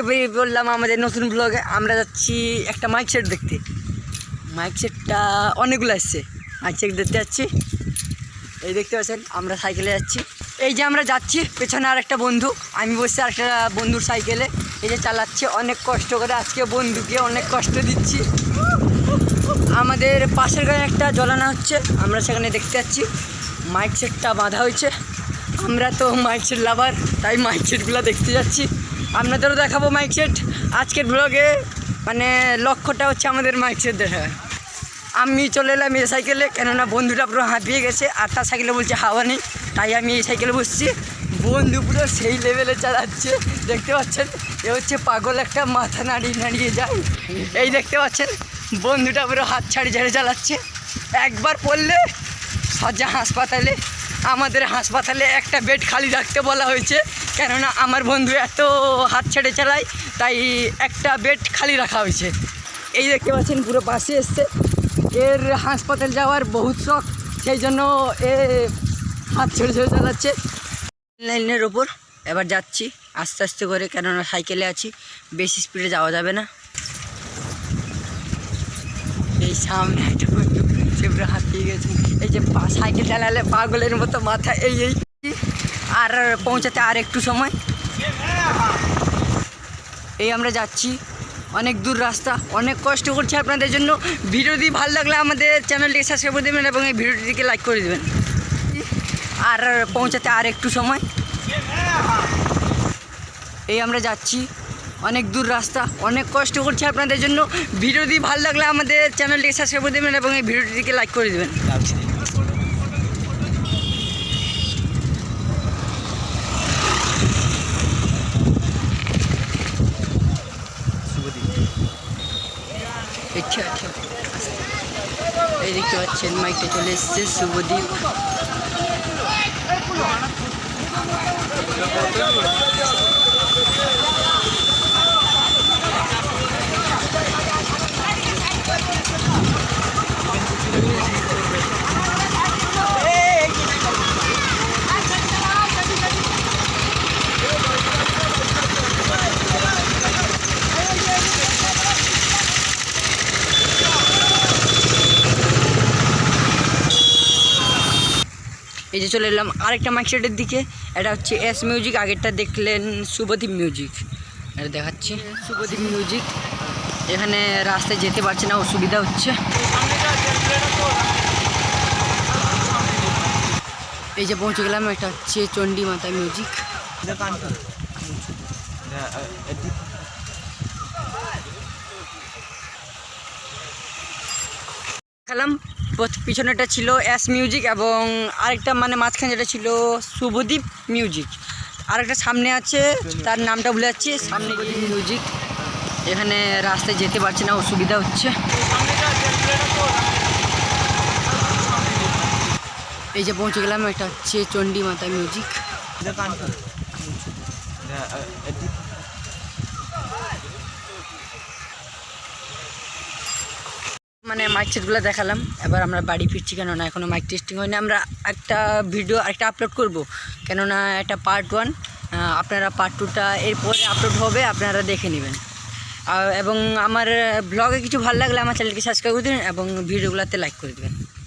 বেরিয়ে বললাম আমাদের নতুন ব্লগে। আমরা যাচ্ছি একটা মাইক সেট দেখতে। মাইক সেটটা অনেকগুলো আসছে, মাইক সেট দেখতে যাচ্ছি। এই দেখতে পাচ্ছেন আমরা সাইকেলে যাচ্ছি। এই যে আমরা যাচ্ছি, পেছনে আর একটা বন্ধু, আমি বসছি আর একটা বন্ধুর সাইকেলে। এই যে চালাচ্ছে অনেক কষ্ট করে, আজকে বন্ধুকে অনেক কষ্ট দিচ্ছি। আমাদের পাশের গায়ে একটা জ্বলানো হচ্ছে, আমরা সেখানে দেখতে যাচ্ছি। মাইক সেটটা বাঁধা হয়েছে, আমরা তো মাইক সেট লাভার, তাই মাইক সেটগুলো দেখতে যাচ্ছি। আপনাদেরও দেখাবো মাইক সেট। আজকের ব্লগে মানে লক্ষ্যটা হচ্ছে আমাদের মাইক সেট দেখা। আমি চলে এলাম এই সাইকেলে, কেননা বন্ধুটা পুরো হাঁপিয়ে গেছে আর তার সাইকেলে বলছে হাওয়া নেই, তাই আমি এই সাইকেলে বসছি। বন্ধু পুরো সেই লেভেলে চালাচ্ছে, দেখতে পাচ্ছেন। এ হচ্ছে পাগল একটা, মাথা নাড়িয়ে নাড়িয়ে যায়। এই দেখতে পাচ্ছেন বন্ধুটা পুরো হাত ছাড়িয়ে চালাচ্ছে। একবার পড়লে সজ্জা হাসপাতালে। আমাদের হাসপাতালে একটা বেড খালি রাখতে বলা হয়েছে, কেননা আমার বন্ধু এত হাত ছেড়ে চালায়, তাই একটা বেড খালি রাখা হয়েছে। এই দেখতে পাচ্ছেন পুরো পাশে এসছে। এর হাসপাতাল যাওয়ার বহুত শখ, সেই জন্য এ হাত ছেড়ে চালাচ্ছে। লাইনের ওপর এবার যাচ্ছি আস্তে আস্তে করে, কেননা সাইকেলে আছি, বেশি স্পিডে যাওয়া যাবে না। এই সামনে একটা বন্ধু, সে পুরো হাঁপিয়ে গেছে। এই যে সাইকেল চালালে পাগলের মতো মাথা এই আর পৌঁছাতে আর একটু সময়। এই আমরা যাচ্ছি, অনেক দূর রাস্তা, অনেক কষ্ট করছি আপনাদের জন্য। ভিডিওটি ভালো লাগলে আমাদের চ্যানেলটিকে সাবস্ক্রাইব করে দেবেন এবং এই ভিডিওটিকে লাইক করে দেবেন। আর পৌঁছাতে আর একটু সময়। এই আমরা যাচ্ছি, অনেক দূর রাস্তা, অনেক কষ্ট করছি আপনাদের জন্য। ভিডিওটি ভালো লাগলে আমাদের চ্যানেলটিকে সাবস্ক্রাইব করে দেবেন এবং এই ভিডিওটিকে লাইক করে দেবেন। এই দেখতে পাচ্ছেন মাইকটা চলে এসছে, শুভদীপ। এই যে চলে এলাম আরেকটা মাইক সেটের দিকে। এটা হচ্ছে এস মিউজিক, আগেরটা দেখলেন শুভদীপ মিউজিক। এটা দেখাচ্ছি শুভদীপ মিউজিক। এখানে রাস্তায় যেতে পারছে না, অসুবিধা হচ্ছে। এই যে পৌঁছে গেলাম, এটা হচ্ছে চণ্ডী মাতা মিউজিক। খেলাম পিছনেটা ছিল এস মিউজিক এবং আরেকটা মানে মাঝখানে যেটা ছিল শুভদীপ মিউজিক। আরেকটা সামনে আছে, তার নামটা ভুলে যাচ্ছি, সামনে মিউজিক। এখানে রাস্তায় যেতে পারছে না, অসুবিধা হচ্ছে। এই যে পৌঁছে গেলাম, এটা হচ্ছে চণ্ডী মাতা মিউজিক। মানে মাইক সেটগুলো দেখালাম, এবার আমরা বাড়ি ফিরছি, কেননা এখনও মাইক টেস্টিং হয়নি। আমরা একটা ভিডিও একটা আপলোড করব, কেননা এটা পার্ট 1, আপনারা পার্ট 2টা এরপরে আপলোড হবে, আপনারা দেখে নেবেন। এবং আমার ব্লগে কিছু ভালো লাগলে আমার চ্যানেলকে সাবস্ক্রাইব করে দেবেন এবং ভিডিওগুলোতে লাইক করে দেবেন।